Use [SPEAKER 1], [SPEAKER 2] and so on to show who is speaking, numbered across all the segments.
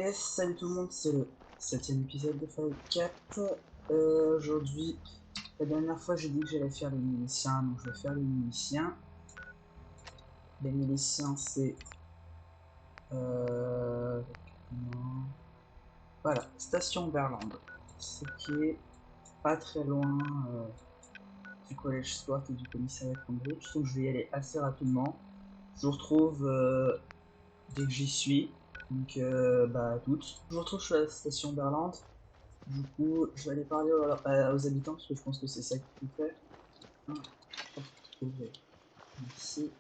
[SPEAKER 1] Et salut tout le monde, c'est le 7ème épisode de Fallout 4. Aujourd'hui, la dernière fois j'ai dit que j'allais faire les miliciens, donc je vais faire les miliciens. Les miliciens c'est... Voilà, station Berland. Ce qui est pas très loin du collège Swart et du commissariat Cambridge, donc je vais y aller assez rapidement. Je vous retrouve dès que j'y suis. Donc, à toutes. Je vous retrouve sur la station Berland. Du coup, je vais aller parler aux habitants parce que je pense que c'est ça qu'il faut faire. Ici.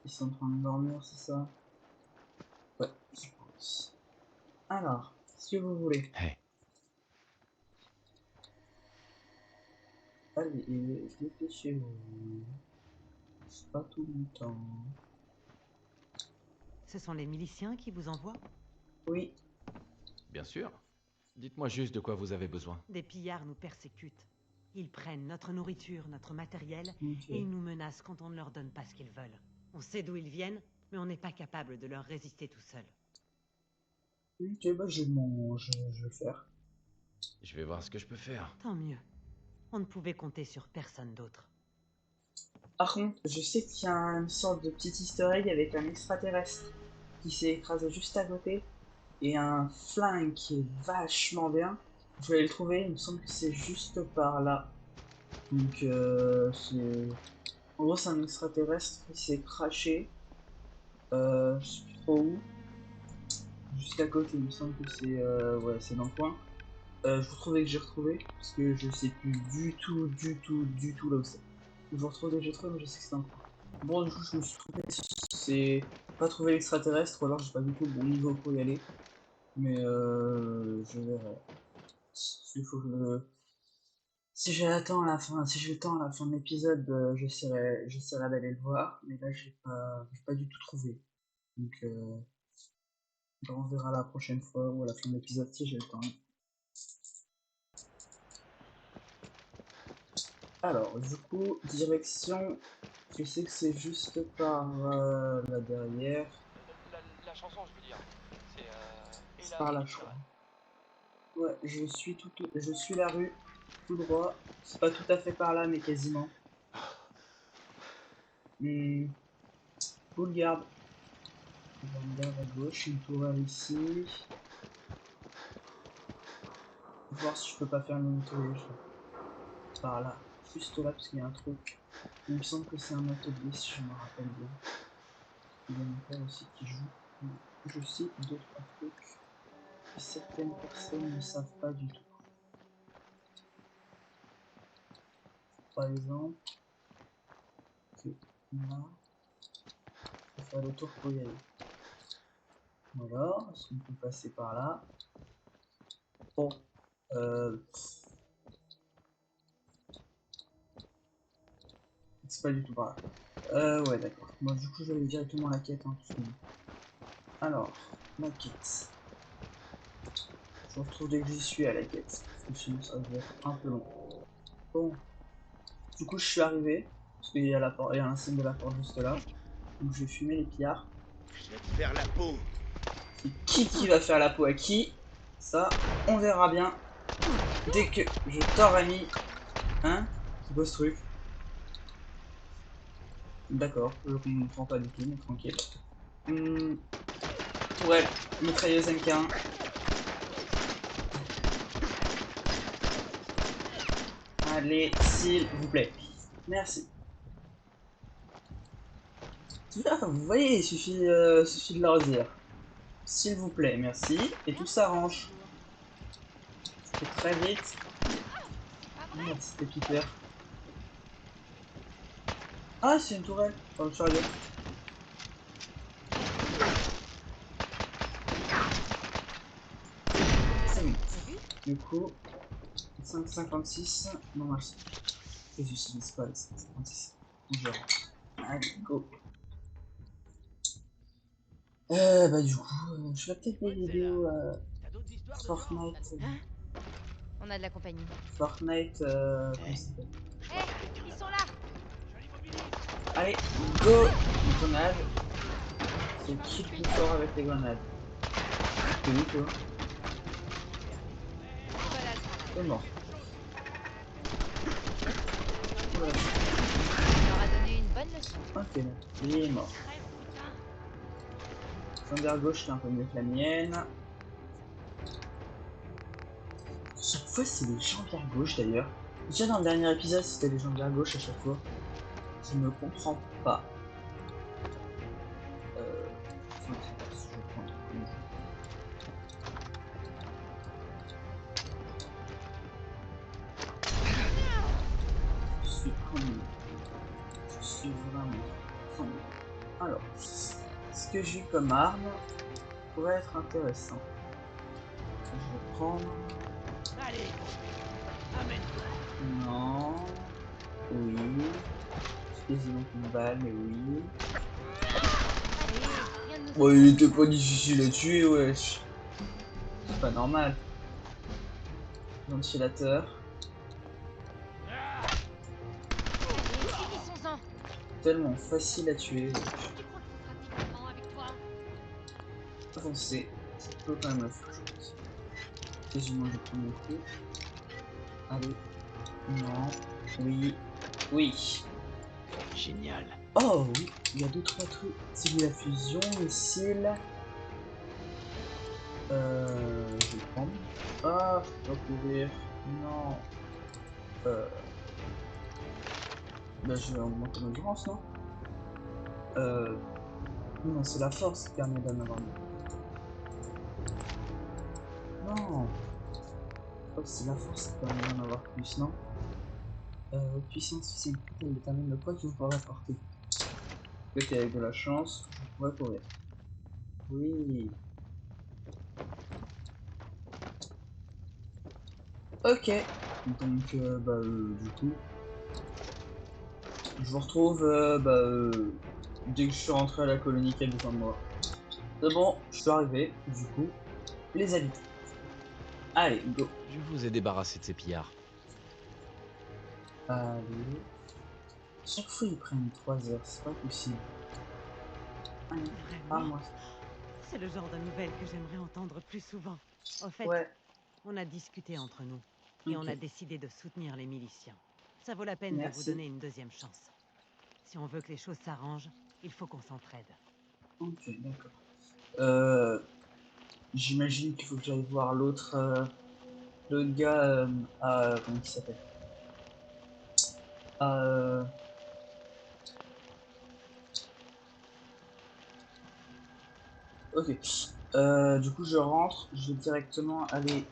[SPEAKER 1] Ils sont en train de dormir, c'est ça? Ouais, je pense. Alors, ce que vous voulez.
[SPEAKER 2] Hey.
[SPEAKER 1] Allez, dépêchez-vous. C'est pas tout le temps.
[SPEAKER 3] Ce sont les miliciens qui vous envoient?
[SPEAKER 1] Oui.
[SPEAKER 2] Bien sûr. Dites-moi juste de quoi vous avez besoin.
[SPEAKER 3] Des pillards nous persécutent. Ils prennent notre nourriture, notre matériel,
[SPEAKER 1] Ok.
[SPEAKER 3] et ils nous menacent quand on ne leur donne pas ce qu'ils veulent. On sait d'où ils viennent, mais on n'est pas capable de leur résister tout seul.
[SPEAKER 1] Ok, bah je vais le faire.
[SPEAKER 2] Je vais voir ce que je peux faire.
[SPEAKER 3] Tant mieux. On ne pouvait compter sur personne d'autre.
[SPEAKER 1] Par contre, je sais qu'il y a une sorte de petit easter egg avec un extraterrestre qui s'est écrasé juste à côté et un flingue qui est vachement bien. Je vais le trouver, il me semble que c'est juste par là. Donc, c'est... En gros, c'est un extraterrestre qui s'est craché. Je sais plus trop où. Juste à côté, il me semble que c'est ouais, c'est dans le coin. Je vous retrouve dès que j'ai retrouvé, parce que je sais plus du tout là où c'est. Je vous retrouve dès que j'ai trouvé, mais je sais que c'est dans le coin. Bon, du coup, je me suis trompé, c'est pas trouver l'extraterrestre, ou alors j'ai pas du tout le bon niveau pour y aller. Mais je verrai. Il faut que... Si j'ai le temps à la fin, si j'ai le temps à la fin de l'épisode, j'essaierai d'aller le voir, mais là j'ai pas du tout trouvé. Donc on verra la prochaine fois ou à la fin de l'épisode si j'ai le temps. Alors du coup, direction, je sais que c'est juste par là derrière.
[SPEAKER 4] La chanson, je veux dire.
[SPEAKER 1] C'est par là je crois. Ouais, je suis la rue, tout droit. C'est pas tout à fait par là mais quasiment. Full garde. Une garde à gauche, une tourelle ici. Voir si je peux pas faire une nettoyage par là, juste là parce qu'il y a un truc. Il me semble que c'est un atelier si je me rappelle bien. Il y a mon père aussi qui joue. Je sais 2-3 trucs que certaines personnes ne savent pas du tout. Par exemple, que là, il faut faire le tour pour y aller. Voilà, est-ce qu'on peut passer par là? Bon, c'est pas du tout par là. Ouais, d'accord. Moi, du coup, je vais aller directement à la quête. Hein, alors, la quête. Je me retrouve dès que j'y suis à la quête. Parce que sinon, ça va être un peu long. Bon. Du coup, je suis arrivé. Parce qu'il y a il y a un signe de la porte juste là. Donc, je vais fumer les pillards.
[SPEAKER 5] Je vais te faire la peau.
[SPEAKER 1] Et qui va faire la peau à qui? Ça, on verra bien. Dès que je t'aurai mis. Hein? C'est quoi ce truc? D'accord, je comprends pas du tout, mais tranquille. Tourelle, mitrailleuse MK1. Allez, s'il vous plaît. Merci. Vous voyez, il suffit de leur dire. S'il vous plaît, merci. Et tout s'arrange. C'est très vite. Merde, c'était Peter. Ah, c'est une tourelle dans le chariot. C'est bon. Du coup, 5,56. Non, je n'utilise pas les 5,56. On verra. Allez, go. Du coup, je vais peut-être des vidéos Fortnite.
[SPEAKER 6] On a de la compagnie.
[SPEAKER 1] Fortnite, comment ça s'appelle?
[SPEAKER 6] Ils sont là.
[SPEAKER 1] Allez, go! Une grenade. C'est qui le plus fort avec les grenades? T'es où toi?
[SPEAKER 6] Voilà.
[SPEAKER 1] T'es mort. Voilà.
[SPEAKER 6] On leur a donné une bonne leçon.
[SPEAKER 1] Ok, il est mort. Jambière gauche qui est un peu mieux que la mienne. Chaque fois c'est les jambières gauche d'ailleurs. Déjà dans le dernier épisode c'était les jambières gauche à chaque fois. Je ne comprends pas. Je vais prendre une. Je suis connu. Je suis vraiment connu. Alors, ce que j'ai comme arme pourrait être intéressant. Je vais prendre.
[SPEAKER 7] Allez, amène-toi.
[SPEAKER 1] Non. Oui. C'est quasiment une balle, mais oui.
[SPEAKER 6] Allez, rien ne nous
[SPEAKER 1] Bon, il était pas difficile à tuer, wesh. C'est pas normal. Ventilateur.
[SPEAKER 6] Allez, finissons-en.
[SPEAKER 1] Tellement facile à tuer.
[SPEAKER 6] Tu crois que ce sera différemment avec toi?
[SPEAKER 1] Avancer. Ça peut quand même le faire, je pense. Quasiment du premier coup. Allez. Non. Oui. Oui.
[SPEAKER 2] Génial.
[SPEAKER 1] Oh oui, il y a 2-3 trucs. Cellule à fusion, missile. Je vais prendre. Ah, je peux pas courir. Non. Bah, je vais augmenter l'endurance, non? Non, c'est la force qui permet d'en avoir mieux. Non. Oh, c'est la force qui permet d'en avoir plus, non? Puissance physique, elle détermine le poids que vous pourrez porter. Peut-être qu'avec de la chance, je pourrais courir. Oui. Ok. Donc, du coup, je vous retrouve dès que je suis rentré à la colonie qui a besoin de moi. C'est bon, je suis arrivé, du coup, les habitants. Allez, go.
[SPEAKER 2] Je vous ai débarrassé de ces pillards.
[SPEAKER 1] Allez. Chaque fois, ils prennent 3 heures, c'est pas possible. Allez,
[SPEAKER 3] Vraiment,
[SPEAKER 1] moi.
[SPEAKER 3] c'est le genre de nouvelles que j'aimerais entendre plus souvent. Au fait,
[SPEAKER 1] Ouais,
[SPEAKER 3] on a discuté entre nous et on
[SPEAKER 1] ok.
[SPEAKER 3] a décidé de soutenir les miliciens. Ça vaut la peine de vous
[SPEAKER 1] Merci.
[SPEAKER 3] donner une deuxième chance. Si on veut que les choses s'arrangent, il faut qu'on s'entraide.
[SPEAKER 1] Ok, d'accord. J'imagine qu'il faut que j'aille voir l'autre gars comment il s'appelle? À, ok. Du coup, je rentre, je vais directement aller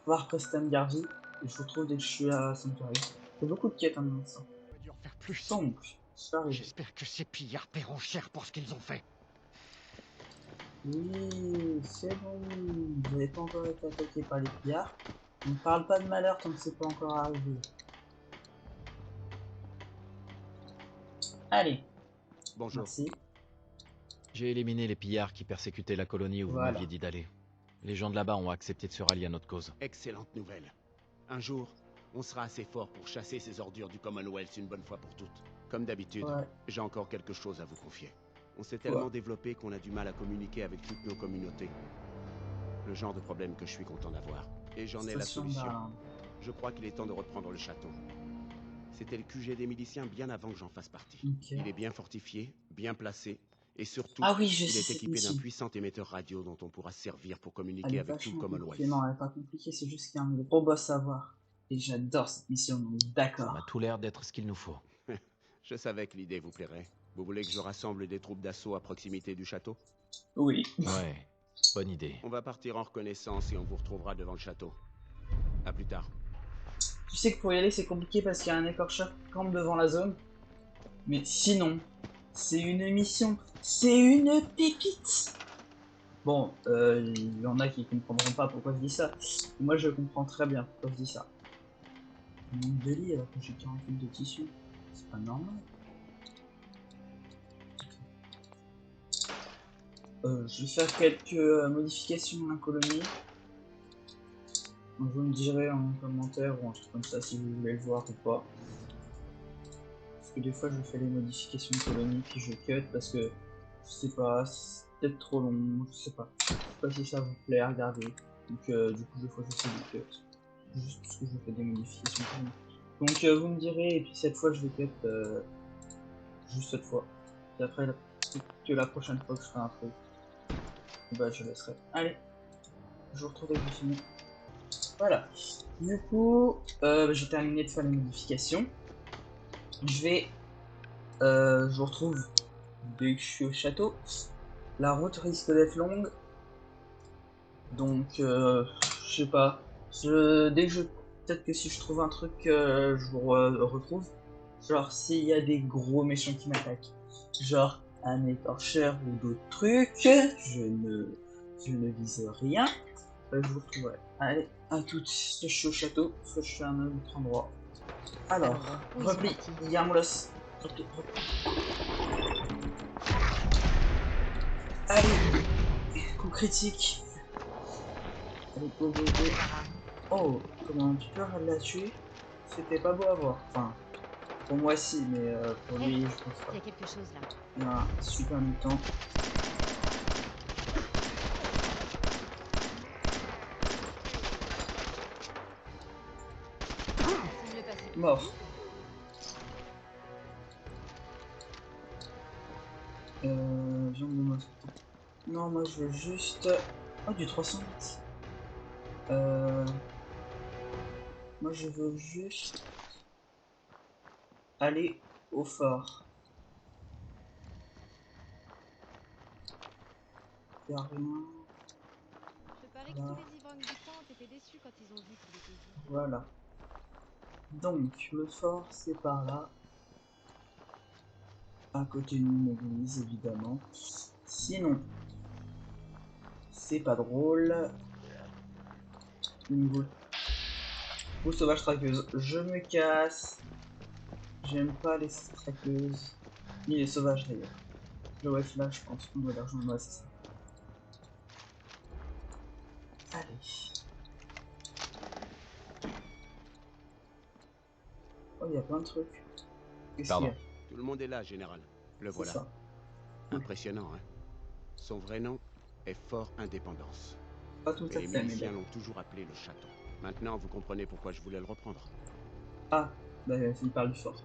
[SPEAKER 1] voir Preston Garvey et je vous retrouve dès que je suis à Sanctuary. C'est beaucoup de quêtes en instant.
[SPEAKER 7] On va dû en faire plus.
[SPEAKER 1] Donc, je suis arrivé.
[SPEAKER 7] J'espère que ces pillards paieront cher pour ce qu'ils ont fait.
[SPEAKER 1] Oui, c'est bon. Vous n'avez pas encore été attaqué par les pillards. On ne parle pas de malheur tant que c'est pas encore arrivé. Allez,
[SPEAKER 5] Bonjour.
[SPEAKER 1] merci.
[SPEAKER 2] J'ai éliminé les pillards qui persécutaient la colonie où
[SPEAKER 1] Voilà.
[SPEAKER 2] vous m'aviez dit d'aller. Les gens de là-bas ont accepté de se rallier à notre cause.
[SPEAKER 5] Excellente nouvelle. Un jour, on sera assez fort pour chasser ces ordures du Commonwealth une bonne fois pour toutes. Comme d'habitude,
[SPEAKER 1] Ouais.
[SPEAKER 5] j'ai encore quelque chose à vous confier. On s'est tellement développé qu'on a du mal à communiquer avec toutes nos communautés. Le genre de problème que je suis content d'avoir. Et j'en ai la
[SPEAKER 1] Station
[SPEAKER 5] solution.
[SPEAKER 1] d'Arlande.
[SPEAKER 5] Je crois qu'il est temps de reprendre le château. C'était le QG des miliciens bien avant que j'en fasse partie.
[SPEAKER 1] Ok.
[SPEAKER 5] Il est bien fortifié, bien placé, et surtout,
[SPEAKER 1] Ah oui, je
[SPEAKER 5] il
[SPEAKER 1] sais
[SPEAKER 5] est
[SPEAKER 1] cette
[SPEAKER 5] équipé d'un
[SPEAKER 1] mission.
[SPEAKER 5] puissant émetteur radio dont on pourra se servir pour
[SPEAKER 1] Elle
[SPEAKER 5] communiquer
[SPEAKER 1] est
[SPEAKER 5] avec tout le
[SPEAKER 1] vachement
[SPEAKER 5] Commonwealth.
[SPEAKER 1] compliquée. Non, elle est pas compliquée, c'est juste qu'il y a un gros boss à voir. Et j'adore cette mission, donc
[SPEAKER 2] Ça m'a
[SPEAKER 1] d'accord.
[SPEAKER 2] tout l'air d'être ce qu'il nous faut.
[SPEAKER 5] Je savais que l'idée vous plairait. Vous voulez que je rassemble des troupes d'assaut à proximité du château?
[SPEAKER 1] Oui.
[SPEAKER 2] Ouais, bonne idée.
[SPEAKER 5] On va partir en reconnaissance et on vous retrouvera devant le château. À plus tard.
[SPEAKER 1] Tu sais que pour y aller, c'est compliqué parce qu'il y a un écorcheur qui campe devant la zone. Mais sinon, c'est une mission. C'est une pépite. Bon, il y en a qui comprendront pas pourquoi je dis ça. Moi, je comprends très bien pourquoi je dis ça. Il manque de lit alors que j'ai 48 de tissu. C'est pas normal. Je vais faire quelques modifications dans la colonie. Donc, vous me direz en commentaire ou un truc comme ça si vous voulez le voir ou pas. Parce que des fois je fais les modifications de colonie puis je cut parce que je sais pas, c'est peut-être trop long, je sais pas. sais pas si ça vous plaît à regarder. Donc du coup des fois je sais des cuts. Juste parce que je fais des modifications. Donc vous me direz, et puis cette fois je vais cut juste cette fois. Et après que la prochaine fois que je ferai un truc, bah je laisserai. Allez, je vous retrouve avec du film. Voilà. Du coup, j'ai terminé de faire les modifications. Je vous retrouve dès que je suis au château. La route risque d'être longue. Donc, je sais pas. Peut-être que si je trouve un truc, je vous retrouve. Genre, s'il y a des gros méchants qui m'attaquent. Genre, un écorcheur ou d'autres trucs. Je ne vise rien. Je vous retrouverai. Allez, à toutes. Soit je suis au château, soit je suis à un autre endroit. Alors,
[SPEAKER 6] Où ils sont
[SPEAKER 1] repli.
[SPEAKER 6] partis?
[SPEAKER 1] Il y a un molosse. Repli. Allez, coup critique. Allez, go, go, go. Oh, comment tu peux la tuer? C'était pas beau à voir. Enfin, pour moi si, mais pour lui, je pense pas.
[SPEAKER 6] Il y a quelque chose là.
[SPEAKER 1] Il y a un super mutant.
[SPEAKER 6] Semble passer.
[SPEAKER 1] Mort. Viande de mosquée. Non, moi je veux juste... Oh, du 308. Moi je veux juste... aller au fort. Y'a rien.
[SPEAKER 6] Je parie que
[SPEAKER 1] Voilà.
[SPEAKER 6] tous les ivrognes du coin étaient déçus quand ils ont vu qu'il était vide.
[SPEAKER 1] Voilà. Donc, le fort, c'est par là. À côté d'une église, évidemment. Sinon, c'est pas drôle. Niveau sauvage traqueuse, je me casse. J'aime pas les traqueuses. Ni les sauvages d'ailleurs. Le wef là, je pense qu'on doit les rejoindre. Ouais, c'est ça. Allez. Oh, il y a plein de trucs. Qu'est-ce qu'il y a?
[SPEAKER 5] Tout le monde est là, général. Le
[SPEAKER 1] C'est
[SPEAKER 5] voilà.
[SPEAKER 1] ça.
[SPEAKER 5] Impressionnant, hein. Son vrai nom est Fort Indépendance.
[SPEAKER 1] Pas tout
[SPEAKER 5] Et
[SPEAKER 1] à
[SPEAKER 5] les
[SPEAKER 1] fait, mais
[SPEAKER 5] miliciens
[SPEAKER 1] d'accord.
[SPEAKER 5] l'ont toujours appelé le château. Maintenant, vous comprenez pourquoi je voulais le reprendre.
[SPEAKER 1] Ah, bah, il parle du fort.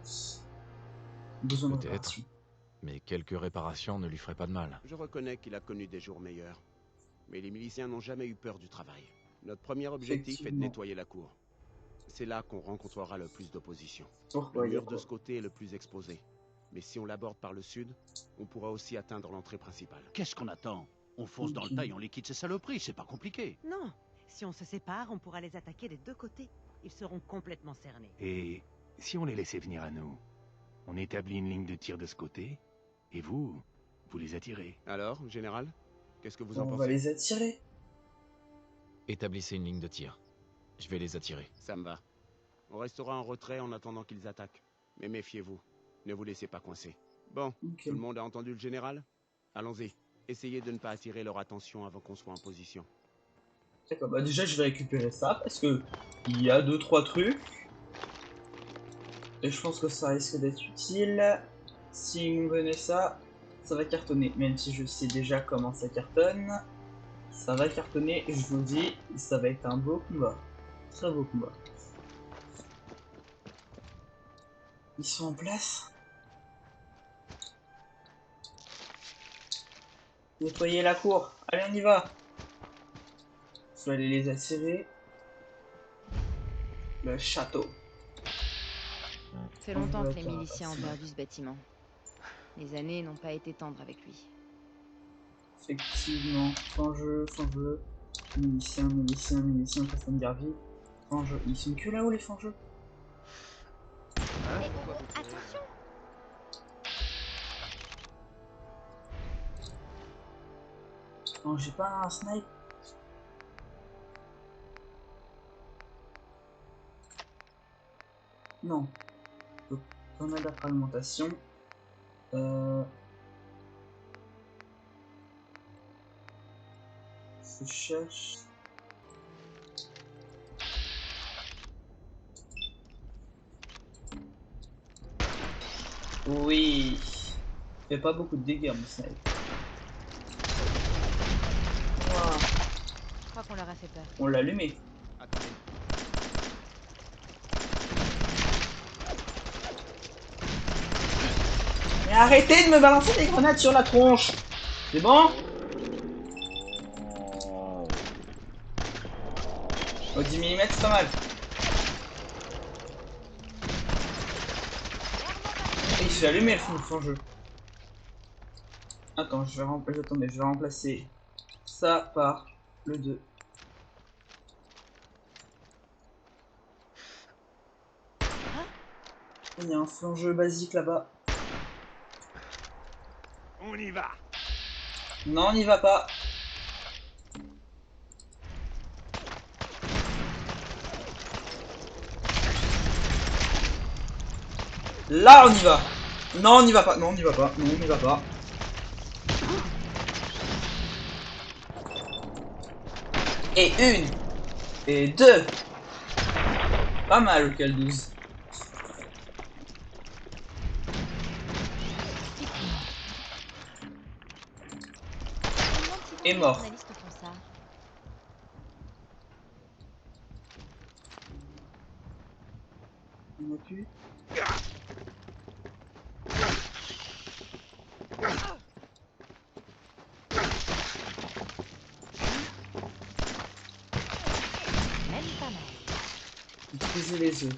[SPEAKER 1] Besoin de
[SPEAKER 2] Peut-être.
[SPEAKER 1] réparation.
[SPEAKER 2] Mais quelques réparations ne lui feraient pas de mal.
[SPEAKER 5] Je reconnais qu'il a connu des jours meilleurs. Mais les miliciens n'ont jamais eu peur du travail. Notre premier objectif est de
[SPEAKER 1] Effectivement.
[SPEAKER 5] nettoyer la cour. C'est là qu'on rencontrera le plus d'opposition.
[SPEAKER 1] Pourquoi
[SPEAKER 5] Le
[SPEAKER 1] il y a
[SPEAKER 5] mur de
[SPEAKER 1] quoi?
[SPEAKER 5] ce côté est le plus exposé. Mais si on l'aborde par le sud, on pourra aussi atteindre l'entrée principale.
[SPEAKER 8] Qu'est-ce qu'on attend? On fonce dans le
[SPEAKER 1] Ok.
[SPEAKER 8] tas et on liquide ces saloperies, c'est pas compliqué.
[SPEAKER 3] Non, si on se sépare, on pourra les attaquer des deux côtés. Ils seront complètement cernés.
[SPEAKER 9] Et si on les laissait venir à nous? On établit une ligne de tir de ce côté, et vous les attirez.
[SPEAKER 5] Alors, général, qu'est-ce que vous en
[SPEAKER 1] On va
[SPEAKER 5] pensez?
[SPEAKER 1] les attirer.
[SPEAKER 2] Établissez une ligne de tir. Je vais les attirer.
[SPEAKER 5] Ça me va. On restera en retrait en attendant qu'ils attaquent. Mais méfiez-vous, ne vous laissez pas coincer. Bon,
[SPEAKER 1] Ok.
[SPEAKER 5] tout le monde a entendu le général? Allons-y. Essayez de ne pas attirer leur attention avant qu'on soit en position.
[SPEAKER 1] D'accord, bah déjà je vais récupérer ça parce que il y a 2-3 trucs. Et je pense que ça risque d'être utile. Si m'ont donné ça, ça va cartonner. Même si je sais déjà comment ça cartonne, ça va cartonner. Et je vous dis, ça va être un beau combat. Très beau combat. Ils sont en place. Nettoyer la cour. Allez, on y va. Je vais aller les attirer. Le château.
[SPEAKER 6] Ça fait
[SPEAKER 1] On
[SPEAKER 6] longtemps
[SPEAKER 1] voit
[SPEAKER 6] que les
[SPEAKER 1] pas,
[SPEAKER 6] miliciens ont
[SPEAKER 1] c'est-
[SPEAKER 6] perdu ce bâtiment. Les années n'ont pas été tendres avec lui.
[SPEAKER 1] Effectivement, fangeux. Milicien, Preston Garvey. Fangeux. Ils sont que là-haut les fangeux.
[SPEAKER 6] Eh, oh, attention!
[SPEAKER 1] Non, j'ai pas un snipe. Non. Donc, on a de la fragmentation. Je cherche. Oui. Fait pas beaucoup de dégâts mon snipe. Wow.
[SPEAKER 6] crois qu'on leur a fait peur.
[SPEAKER 1] On l'a allumé.
[SPEAKER 5] Attendez.
[SPEAKER 1] Mais arrêtez de me balancer des grenades sur la tronche. C'est bon? Oh, 10 mm, c'est pas mal. Et il se fait allumer le fond jeu. Attends, attendez, je vais remplacer ça par le 2. Il y a un flanc-jeu basique là-bas.
[SPEAKER 9] On y va.
[SPEAKER 1] Non, on n'y va pas. Là, on y va. Non, on n'y va pas. Non, on n'y va pas. Non, on n'y va pas. Et une. Et deux. Pas mal, le cal 12. Et mort.
[SPEAKER 6] Les journalistes font ça.
[SPEAKER 1] Il n'y en a plus.
[SPEAKER 6] Même pas mal.
[SPEAKER 1] Utiliser les œufs.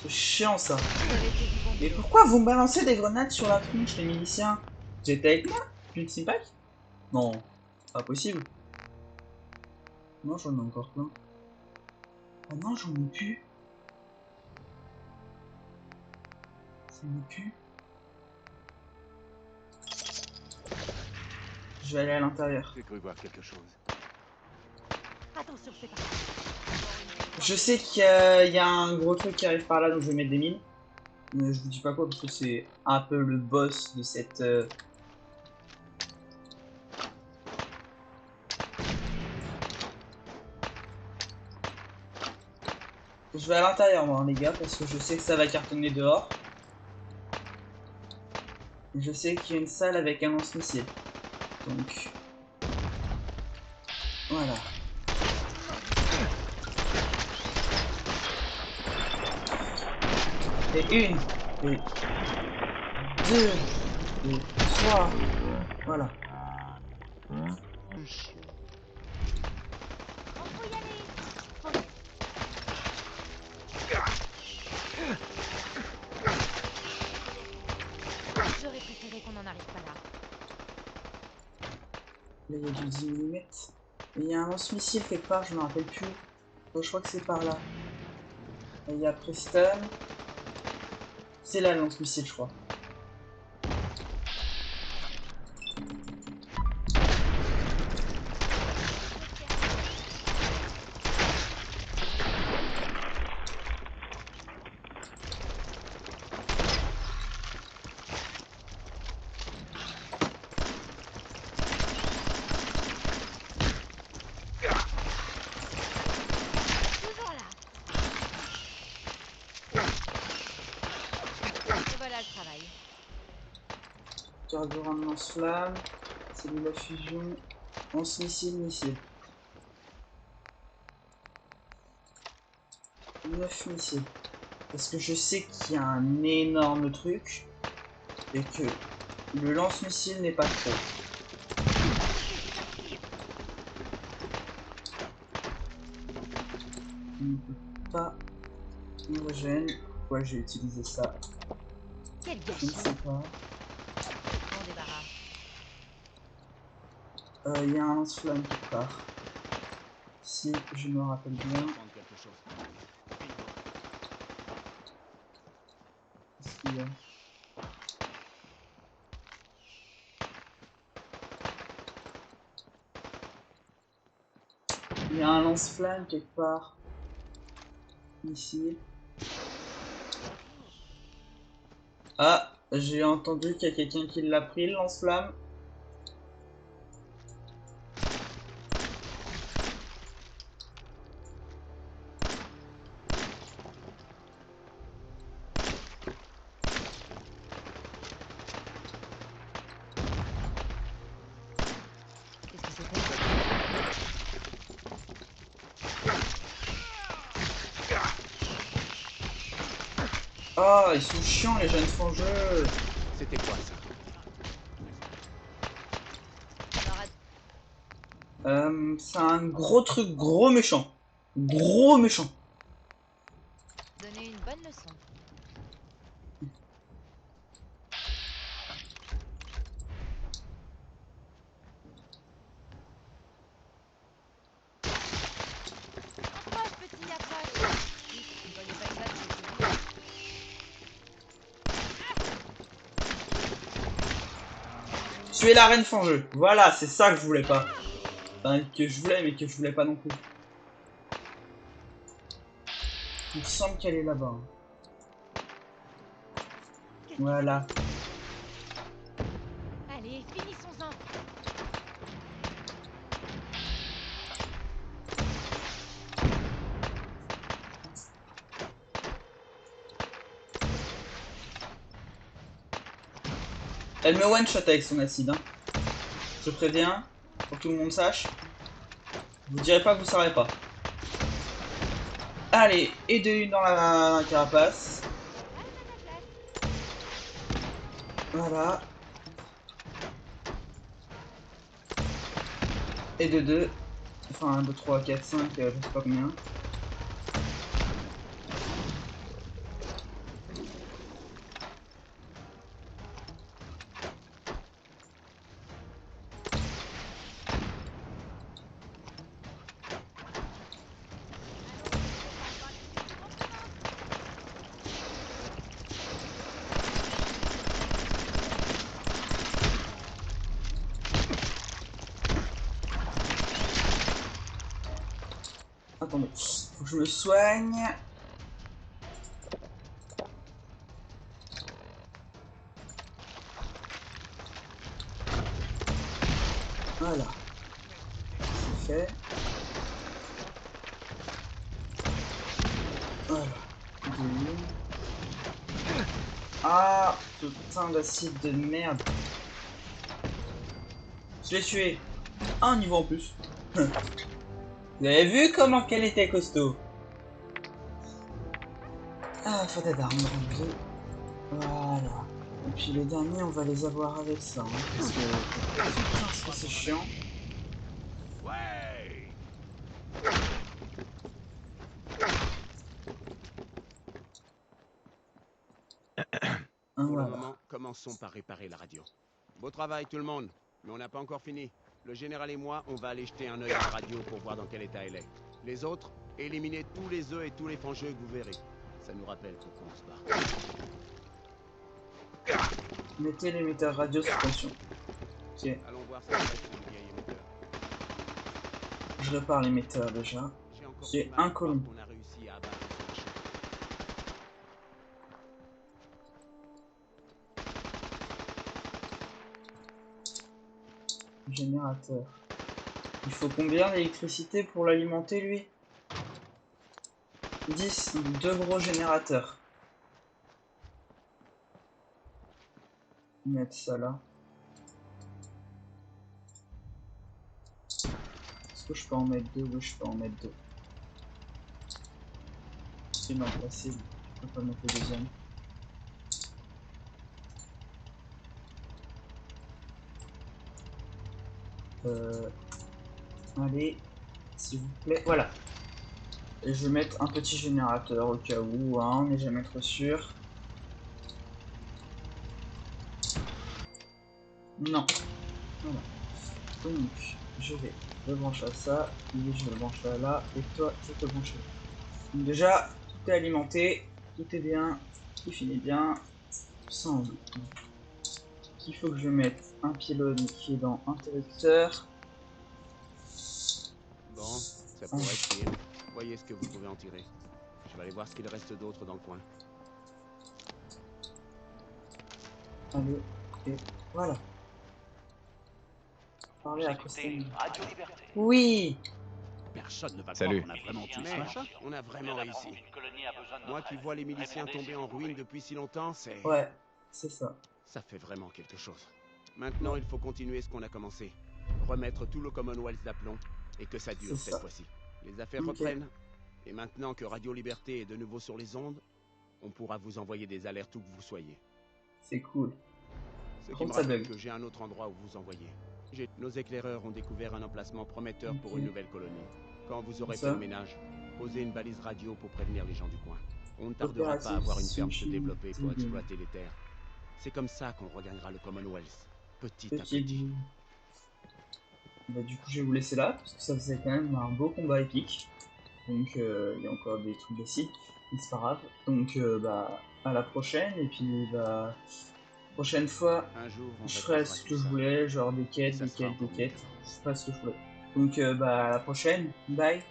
[SPEAKER 1] C'est chiant ça. Mais pourquoi vous me balancez des grenades sur la tronche, les miliciens? J'étais avec moi? Une Simpac? Non, pas possible. Non, j'en ai encore plein. Ah non, j'en ai plus. J'en ai plus. Je vais aller à l'intérieur.
[SPEAKER 9] J'ai cru voir quelque chose.
[SPEAKER 3] Attention, c'est pas.
[SPEAKER 1] Je sais qu'il y a un gros truc qui arrive par là, donc je vais mettre des mines. Mais je vous dis pas quoi parce que c'est un peu le boss de cette... Je vais à l'intérieur moi les gars parce que je sais que ça va cartonner dehors. Je sais qu'il y a une salle avec un lance-missile. Donc... Voilà. Et une, et deux, et trois. Voilà.
[SPEAKER 6] J'aurais préféré qu'on n'en arrive pas là.
[SPEAKER 1] Là, il y a du 10 mm. Et il y a un lance-missile quelque part, je me rappelle plus. Je crois que c'est par là. Et il y a Preston. C'est là le lance-missile, je crois.
[SPEAKER 6] Toujours là. Et voilà le travail.
[SPEAKER 1] Carburant de lance-flamme. Cellule à fusion. Lance-missile, missile. 9 missiles. Parce que je sais qu'il y a un énorme truc. Et que le lance-missile n'est pas trop. On ne peut pas homogène. Pourquoi j'ai utilisé ça?
[SPEAKER 6] Quel
[SPEAKER 1] Je
[SPEAKER 6] gâchis.
[SPEAKER 1] ne sais pas.
[SPEAKER 6] Bon débarras.
[SPEAKER 1] Il y a un lance-flamme quelque part. Si je me rappelle bien.
[SPEAKER 5] Prendre quelque chose.
[SPEAKER 1] Qu'est-ce qu'il y a? Il y a un lance-flamme quelque part. Ici. Ah, j'ai entendu qu'il y a quelqu'un qui l'a pris, le lance-flamme.
[SPEAKER 6] Qu'est-ce qui s'est passé?
[SPEAKER 1] Ah, ils sont chiants les jeunes fangeux.
[SPEAKER 5] C'était quoi ça?
[SPEAKER 6] On aura
[SPEAKER 1] C'est un gros truc, gros méchant. Gros méchant.
[SPEAKER 6] donné une bonne leçon. Approche, petit, approche. Vite, ne voyez pas une balle, c'est tout.
[SPEAKER 1] Tuer la reine fangeux. Voilà, c'est ça que je voulais pas. Enfin, que je voulais, mais que je voulais pas non plus. Il me semble qu'elle est là-bas. Voilà.
[SPEAKER 6] Allez, finissons-en.
[SPEAKER 1] Elle me one-shot avec son acide. Hein. Je préviens, pour que tout le monde sache. Vous direz pas que vous savez pas. Allez, et de une dans la carapace. Voilà. Et de 2. Enfin, 1, 2, 3, 4, 5, je sais pas combien. Attendez, faut que je me soigne. Voilà. C'est fait. Voilà. Ah, putain d'acide de merde. Je l'ai tué. Un niveau en plus. Vous avez vu comment qu'elle était costaud? Ah, faute d'armes, 2. Voilà. Et puis les derniers, on va les avoir avec ça. Hein, parce que... Putain, ce que c'est chiant.
[SPEAKER 5] Ouais. Pour
[SPEAKER 1] Voilà.
[SPEAKER 5] le moment, commençons par réparer la radio. Beau travail tout le monde, mais on n'a pas encore fini. Le général et moi, on va aller jeter un œil à la radio pour voir dans quel état elle est. Les autres, éliminez tous les œufs et tous les fangeux que vous verrez. Ça nous rappelle pourquoi on se bat.
[SPEAKER 1] Mettez l'émetteur radio sous tension. Ok,
[SPEAKER 5] Allons voir ce qu'il reste du vieil émetteur.
[SPEAKER 1] je répare l'émetteur déjà.
[SPEAKER 5] J'ai encore
[SPEAKER 1] C'est
[SPEAKER 5] du mal à
[SPEAKER 1] inconnu.
[SPEAKER 5] croire qu'on a réussi à abattre ce machin.
[SPEAKER 1] Générateur. Il faut combien d'électricité pour l'alimenter lui? 10, donc 2 gros générateurs. Mettre ça là. Est-ce que je peux en mettre 2? Oui, je peux en mettre 2. C'est non possible. Je peux pas mettre le deuxième. Allez, s'il vous plaît. Voilà. Et je vais mettre un petit générateur au cas où, hein, on n'est jamais trop sûr. Non. Voilà. Donc, je vais le brancher à ça, lui je vais le brancher à là, et toi je te branche là. Donc déjà, tout est alimenté, tout est bien, tout finit bien, sans doute. Il faut que je mette un pylône qui est dans interrupteur.
[SPEAKER 5] Bon, ça pourrait tenir. Voyez ce que vous pouvez en tirer. Je vais aller voir ce qu'il reste d'autre dans le coin.
[SPEAKER 1] Allez, et voilà. Parler à Costello.
[SPEAKER 4] Radio Liberté.
[SPEAKER 1] Oui.
[SPEAKER 8] Personne ne va
[SPEAKER 2] Salut.
[SPEAKER 8] croire qu'on a vraiment tué ce
[SPEAKER 5] Mais
[SPEAKER 8] machin.
[SPEAKER 5] on a vraiment réussi.
[SPEAKER 4] Une colonie a besoin de
[SPEAKER 5] Moi
[SPEAKER 4] notre
[SPEAKER 5] qui
[SPEAKER 4] aide.
[SPEAKER 5] vois les miliciens
[SPEAKER 4] Répondez
[SPEAKER 5] tomber
[SPEAKER 4] si
[SPEAKER 5] en
[SPEAKER 4] vous
[SPEAKER 5] ruine
[SPEAKER 4] pouvez.
[SPEAKER 5] depuis si longtemps, c'est...
[SPEAKER 1] Ouais, c'est ça.
[SPEAKER 5] Ça fait vraiment quelque chose. Maintenant, il faut continuer ce qu'on a commencé. remettre tout le Commonwealth d'aplomb et que ça dure
[SPEAKER 1] C'est
[SPEAKER 5] cette
[SPEAKER 1] ça.
[SPEAKER 5] fois-ci. Les affaires
[SPEAKER 1] Ok.
[SPEAKER 5] reprennent. Et maintenant que Radio Liberté est de nouveau sur les ondes, on pourra vous envoyer des alertes où que vous soyez.
[SPEAKER 1] C'est cool.
[SPEAKER 5] Ce
[SPEAKER 1] Par
[SPEAKER 5] qui me
[SPEAKER 1] contre, ça
[SPEAKER 5] rappelle
[SPEAKER 1] bug.
[SPEAKER 5] que j'ai un autre endroit où vous envoyer. Nos éclaireurs ont découvert un emplacement prometteur pour
[SPEAKER 1] Ok.
[SPEAKER 5] une nouvelle colonie. Quand vous aurez
[SPEAKER 1] Ça.
[SPEAKER 5] fait le ménage, posez une balise radio pour prévenir les gens du coin. On ne tardera pas à
[SPEAKER 1] Opérative
[SPEAKER 5] voir une ferme se
[SPEAKER 1] Sushi
[SPEAKER 5] développer pour
[SPEAKER 1] TV.
[SPEAKER 5] exploiter les terres. C'est comme ça qu'on regagnera le Commonwealth, petit à
[SPEAKER 1] Petit
[SPEAKER 5] petit.
[SPEAKER 1] bout. Bah, du coup, je vais vous laisser là, parce que ça faisait quand même un beau combat épique. Donc, il y a encore des trucs d'acide, mais c'est pas grave. Donc, bah, à la prochaine, et puis, bah, prochaine fois,
[SPEAKER 5] Un jour, on
[SPEAKER 1] je ferai
[SPEAKER 5] réparera
[SPEAKER 1] ce
[SPEAKER 5] tout
[SPEAKER 1] que je
[SPEAKER 5] ça.
[SPEAKER 1] voulais, genre des quêtes,
[SPEAKER 5] Ça
[SPEAKER 1] des
[SPEAKER 5] sera
[SPEAKER 1] quêtes, des
[SPEAKER 5] encore
[SPEAKER 1] quêtes.
[SPEAKER 5] mieux.
[SPEAKER 1] Je ferai ce que je voulais. Donc, bah, à la prochaine. Bye.